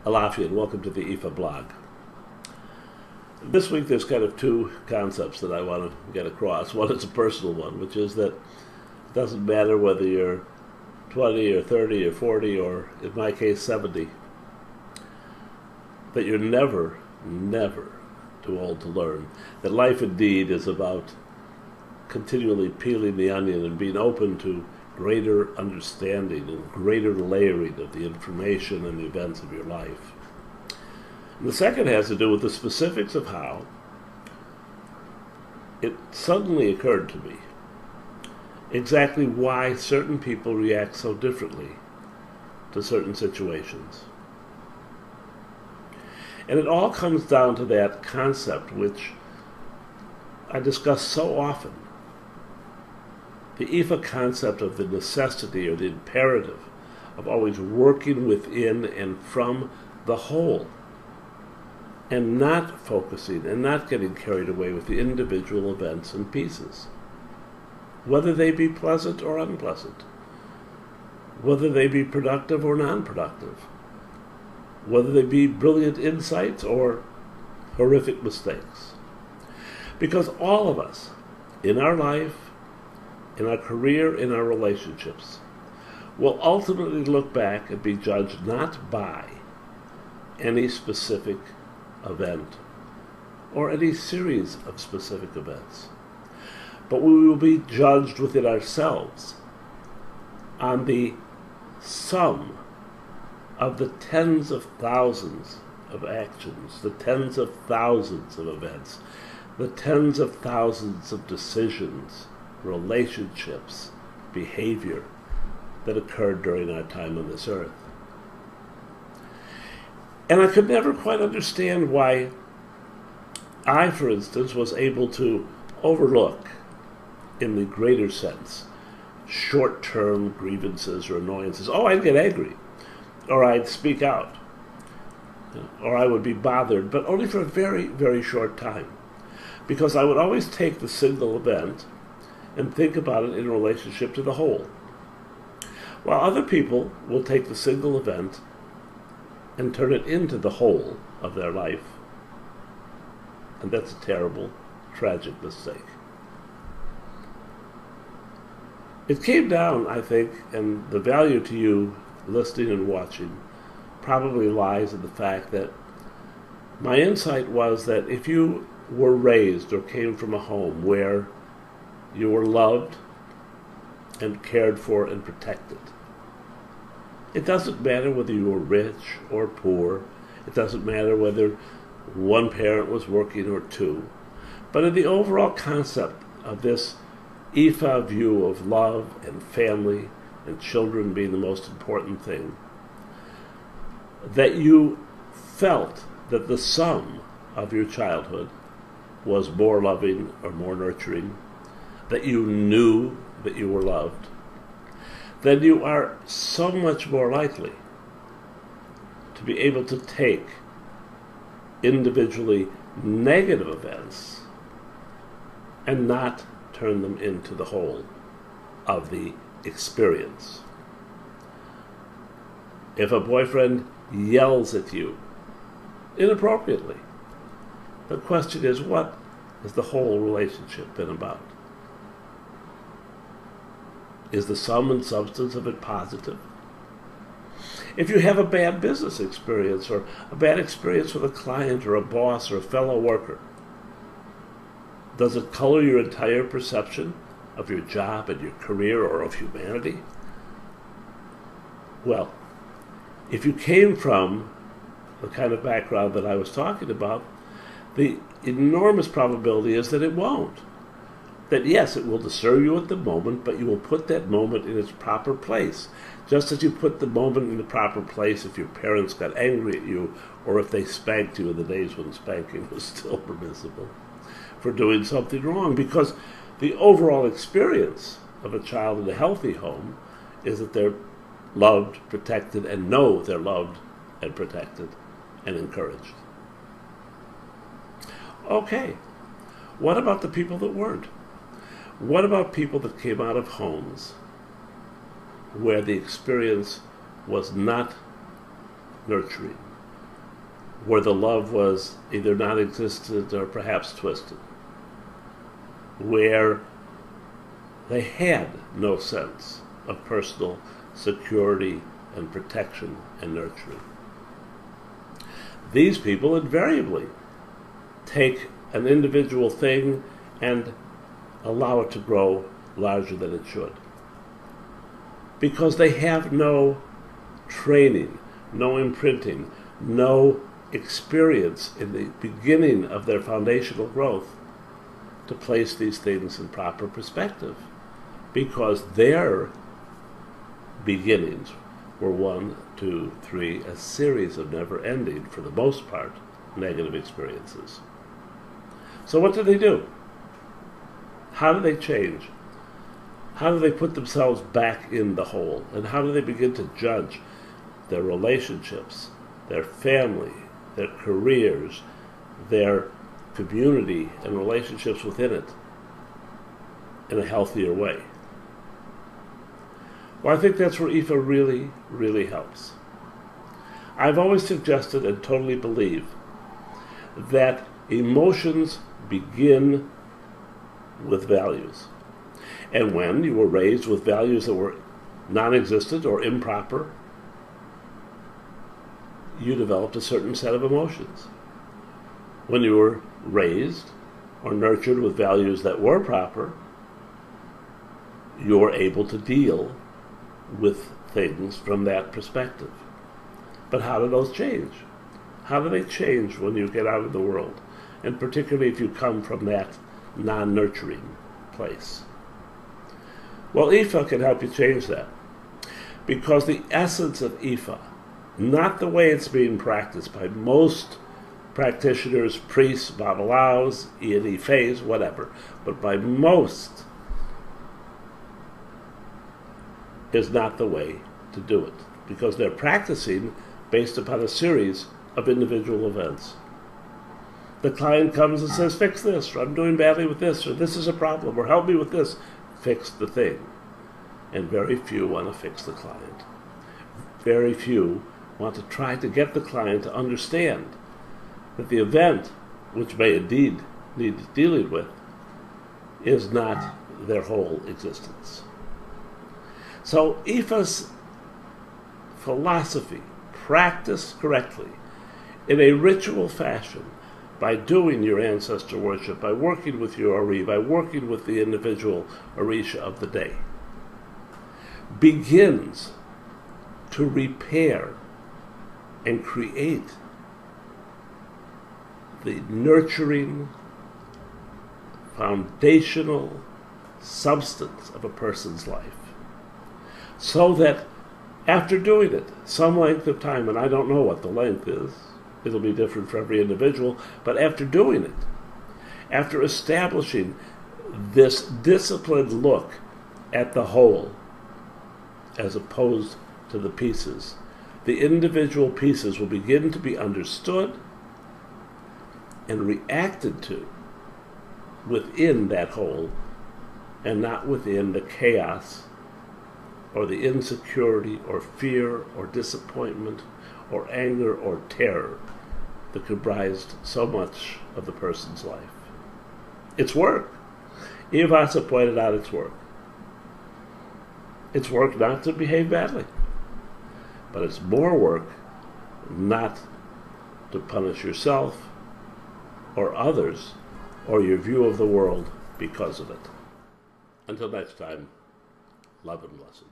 Iyanifa, and welcome to the Iyanifa blog. This week there's kind of two concepts that I want to get across. One is a personal one, which is that it doesn't matter whether you're 20 or 30 or 40 or, in my case, 70, that you're never too old to learn. That life indeed is about continually peeling the onion and being open to greater understanding and greater layering of the information and the events of your life. And the second has to do with the specifics of how it suddenly occurred to me exactly why certain people react so differently to certain situations. And it all comes down to that concept which I discuss so often. The Iyanifa concept of the necessity or the imperative of always working within and from the whole and not focusing and not getting carried away with the individual events and pieces, whether they be pleasant or unpleasant, whether they be productive or non-productive, whether they be brilliant insights or horrific mistakes. Because all of us, in our life, in our career, in our relationships, will ultimately look back and be judged not by any specific event or any series of specific events, but we will be judged within ourselves on the sum of the tens of thousands of actions, the tens of thousands of events, the tens of thousands of decisions, relationships, behavior that occurred during our time on this earth. And I could never quite understand why I, for instance, was able to overlook, in the greater sense, short-term grievances or annoyances. Oh, I'd get angry, or I'd speak out, or I would be bothered, but only for a very short time, because I would always take the single event and think about it in relationship to the whole. While other people will take the single event and turn it into the whole of their life. And that's a terrible, tragic mistake. It came down, I think, and the value to you listening and watching probably lies in the fact that my insight was that if you were raised or came from a home where you were loved and cared for and protected, it doesn't matter whether you were rich or poor. It doesn't matter whether one parent was working or two. But in the overall concept of this Iyanifa view of love and family and children being the most important thing, that you felt that the sum of your childhood was more loving or more nurturing, that you knew that you were loved, then you are so much more likely to be able to take individually negative events and not turn them into the whole of the experience. If a boyfriend yells at you inappropriately, the question is, what has the whole relationship been about? Is the sum and substance of it positive? If you have a bad business experience or a bad experience with a client or a boss or a fellow worker, does it color your entire perception of your job and your career or of humanity? Well, if you came from the kind of background that I was talking about, the enormous probability is that it won't. That yes, it will disturb you at the moment, but you will put that moment in its proper place. Just as you put the moment in the proper place if your parents got angry at you or if they spanked you in the days when spanking was still permissible for doing something wrong. Because the overall experience of a child in a healthy home is that they're loved, protected, and know they're loved and protected and encouraged. Okay, what about the people that weren't? What about people that came out of homes where the experience was not nurturing, where the love was either non-existent or perhaps twisted, where they had no sense of personal security and protection and nurturing. These people invariably take an individual thing and allow it to grow larger than it should, because they have no training, no imprinting, no experience in the beginning of their foundational growth to place these things in proper perspective, because their beginnings were 1, 2, 3, a series of never-ending, for the most part, negative experiences. So what do they do? How do they change? How do they put themselves back in the whole? And how do they begin to judge their relationships, their family, their careers, their community and relationships within it in a healthier way? Well, I think that's where Ifa really, really helps. I've always suggested and totally believe that emotions begin with values. And when you were raised with values that were non-existent or improper, you developed a certain set of emotions. When you were raised or nurtured with values that were proper, you were able to deal with things from that perspective. But how do those change? How do they change when you get out of the world? And particularly if you come from that non-nurturing place. Well, Ifa can help you change that. Because the essence of Ifa, not the way it's being practiced by most practitioners, priests, babalaos, Iyanifas, whatever, but by most, is not the way to do it. Because they're practicing based upon a series of individual events. The client comes and says, fix this, or I'm doing badly with this, or this is a problem, or help me with this. Fix the thing. And very few want to fix the client. Very few want to try to get the client to understand that the event, which may indeed need dealing with, is not their whole existence. So Ifa's philosophy, practiced correctly, in a ritual fashion, by doing your ancestor worship, by working with your Ari, by working with the individual Orisha of the day, begins to repair and create the nurturing, foundational substance of a person's life. So that after doing it some length of time, and I don't know what the length is, it'll be different for every individual, but after doing it, after establishing this disciplined look at the whole as opposed to the pieces, the individual pieces will begin to be understood and reacted to within that whole, and not within the chaos or the insecurity or fear or disappointment or anger or terror that comprised so much of the person's life. It's work. Vassa pointed out it's work. It's work not to behave badly, but it's more work not to punish yourself or others or your view of the world because of it. Until next time, love and blessings.